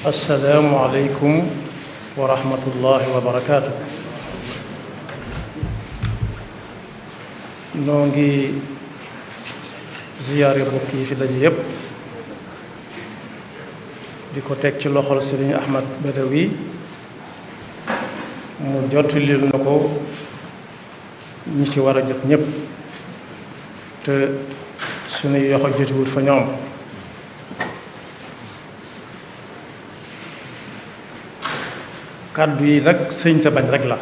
السلام عليكم ورحمة الله وبركاته. نونغي زيارة بوكي في دجيب ديكو تك ci loxol Serigne Ahmad Badawi mu jottalil nako ñi ci wara jot ñep te suñu yoxo jotiwul fa ñoom kaddu yi nag sëñ ta bañ rek la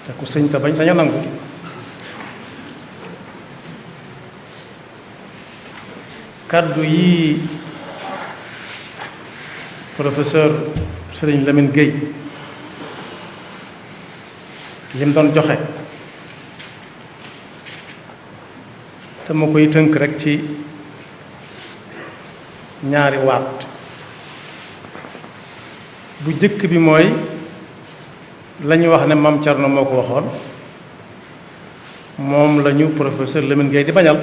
te ku sëñ ta bañ sañ a nangu kaddu yi professeur Serigne Lamine Gueye lim doon joxe dama koy tënk rek ci ñaari waat bu jëkk bi mooy lañu wax ne Mame Thierno moo ko waxoon moom lañu professeur Lamine Gueye di bañal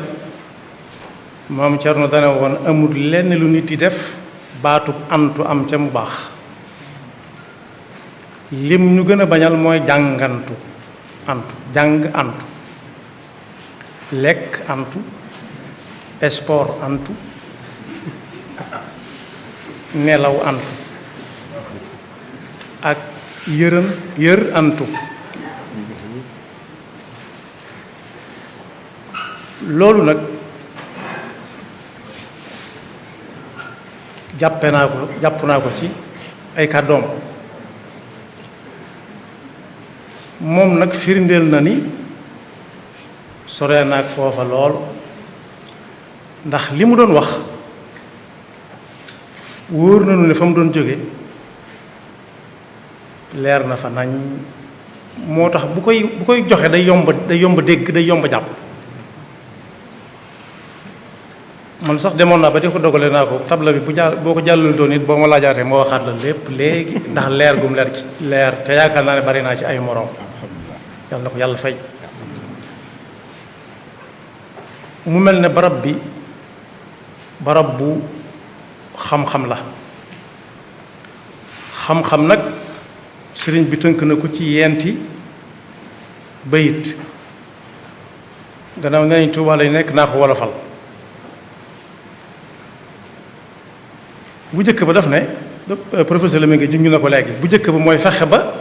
Mame Thierno dana woon amul lenn lu nit di def baatub antu am ca mu baax lim ñu gën a bañal mooy jàngantu antu jàng antu lekk antu sport antu nelaw antu ak yër antu loolu nag jàpp naa ko ci ay kàddoom moom nag firndeel na ni sore naag foofa lool ndax li mu doon wax wóor nañu ne fa mu doon jóge leer na fa nañ moo tax bu koy joxe day yomb dégg day yomb jàpp man sax demoon naa ba di ko dogale naa ko tabla bi boo ko jàllul doon it boo ma laajaatee moo waxaat la lépp léegi ndax leer gum leer te yaakaar naa ne bari naa ci ay moroom yàlla na ko yàlla fay mu mel ne barab bi barab bu xam-xam la xam-xam nag sëriñ bi tënk na ko ci yenti bayit gannaaw nee nañ Tuubaa lay nekk naa ko wolofal bu njëkk ba daf ne professeur Lamine Gueye junj na ko léegi bu njëkk ba mooy fexe ba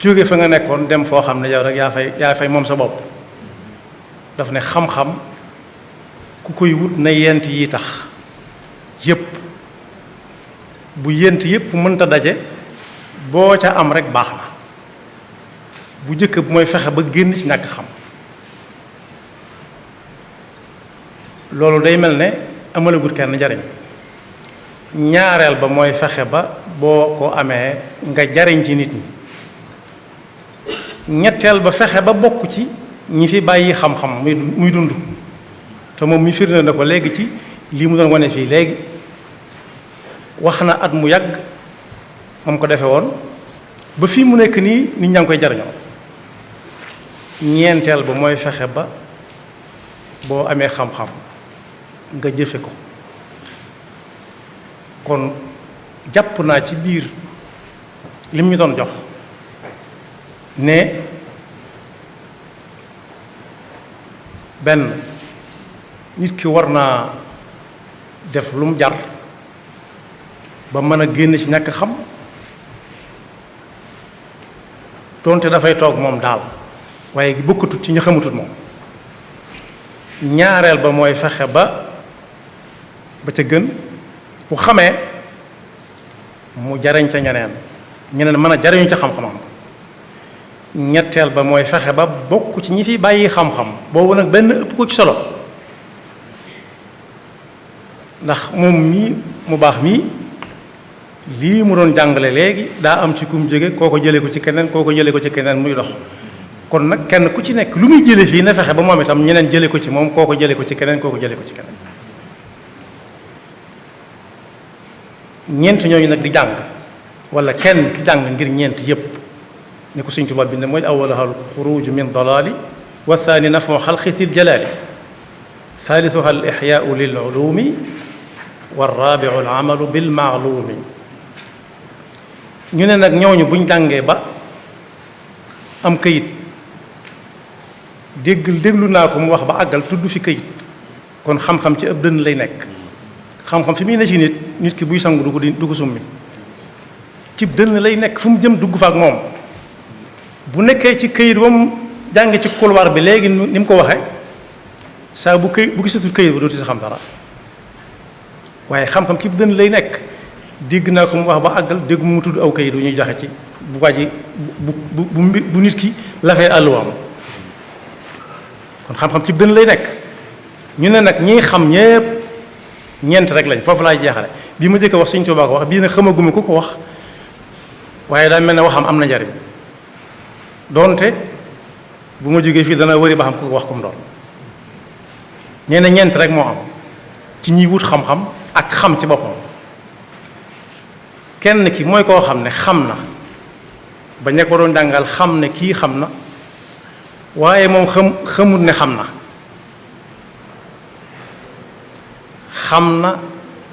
jóge fa nga nekkoon dem foo xam ne yow rek yaa fay moom sa bopp daf ne xam-xam ku koy wut na yent yi tax yépp bu yent yépp mënta daje boo ca am rek baax na bu njëkk bi mooy fexe ba génn ci ñàkk xam loolu day mel ne amalagut kenn njariñ ñaareel ba mooy fexe ba boo ko amee nga jariñ ci nit ñi ñetteel ba fexe ba bokk ci ñi fi bàyyi xam-xam muy dund te moom mi firnde na ko léegi ci lii mu doon wane fii léegi wax na at mu yàgg moom ko defe woon ba fii mu nekk nii nit ñaa ngi koy jariñoo ñeenteel ba mooy fexe ba boo amee xam-xam nga jëfe ko kon jàpp naa ci biir lim ñu doon jox ne benn nit ki war naa def lu mu jar ba mën a génn ci ñàkk xam doonte dafay toog moom daal waaye bokkatut ci ña xamatut moom ñaareel ba mooy fexe ba ca gën bu xamee mu jariñ ca ñeneen mën a jariñu ca xam-xamam ñetteel ba mooy fexe ba bokk ci ñi fi bàyyi xam-xam boobu nag benn ëpp ko ci solo ndax moom mii mu baax mii lii mu doon jàngale léegi daa am ci kum jóge koo ko jëlee ko ci keneen koo ko jëlee ko ci keneen muy dox kon nag kenn ku ci nekk lu muy jële fii na fexe ba moom itam ñeneen jële ko ci moom koo ko jëlee ko ci keneen koo ko jëlee ko ci keneen ñeent ñooñu nag di jàng wala kenn ki jàng ngir ñeent yépp ni ko Sëñ Tuubaa bi ne mooy awwaluha al xuruju min dalaali wa thani nafu xalqi sil jalaali thalithuha al ixyaau lil ulumi والرابع العمل بالمعلوم ñu ne nag ñooñu buñ jàngee ba am këyit déglu naa ko mu wax ba àggal tudd fi këyit kon xam-xam ci ëpp dënn lay nekk xam-xam fi muy ne ci nit ki buy sangu du ko summi ci dënn lay nekk fu mu jëm dugg fa ak moom bu nekkee ci këyit ba mu jàng ci couloir bi léegi ni mu ko waxee saa bu gisatul këyit ba dootu si xam dara waaye xam-xam ci dënn lay nekk dégg naa ko mu wax ba àggal dégg mu tudd aw këyit wu ñuy joxe ci bu waji bu nit ki lafee àlluwaam kon xam-xam ci dënn lay nekk ñu ne nag ñiy xam ñépp ñeent rek lañ foofu laay jeexale bii ma jëkk wax Sëñ Tuubaa ko wax bii nag xamaguma ku ko wax waaye daa mel ne waxam am na njariñ doonte bu ma jógee fii dana wëri ba xam ku ko wax kum doon nee na ñeent rek moo am ci ñiy wut xam-xam ak xam ci boppam kenn ki mooy koo xam ne xam na ba ña ko doon jàngal xam ne kii xam na waaye moom xamut ne xam na xam na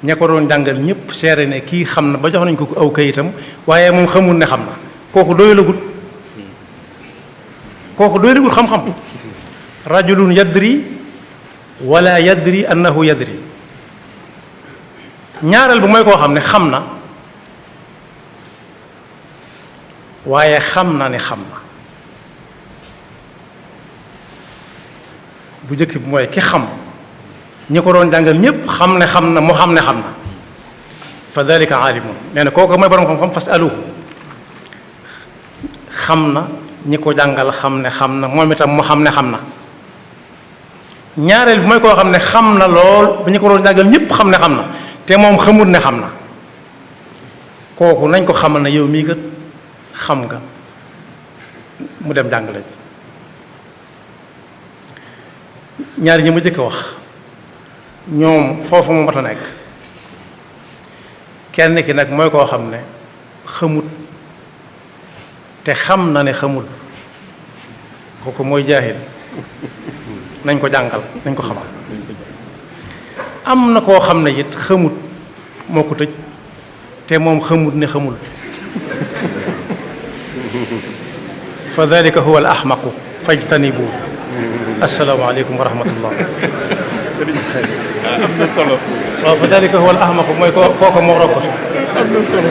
ña ko doon jàngal ñëpp seere ne kii xam na ba jox nañ ko aw kayitam waaye moom xamut ne xam na kooku doyalagut xam-xam rajulun yadri wala yadri annahu yadri ñaareel bu mooy koo xam ne xam na waaye xam na ne xam na bu njëkk bi mooy ki xam ñi ko doon jàngal ñépp xam ne xam na mu xam ne xam na fa dalika aalimun nee na kooku mooy borom xam-xam fasaluhu xam na ñi ko jàngal xam ne xam na moom itam mu xam ne xam na ñaareel bi mooy koo xam ne xam na lool ba ñu ko doon jàngal ñépp xam ne xam na te moom xamut ne xam na kooku nañ ko xamal ne yow mii kat xam nga mu dem jàngale ñaari ñi ma jëkk wax ñoom foofu mu mat a nekk kenn ki nag mooy koo xam ne xamut te xam na ne xamul kooku mooy jaahil nañ ko jàngal nañ ko xamal am na koo xam ne it xamut moo ko tëj te moom xamut ne xamul fa dalika huwa al ahmaqu fajtanibu assalaamu aleykum wa rahmatullah sëriñ am na solo waaw fa dalika huwa al ahmaqu mooy kooku moo rokkatu am na solo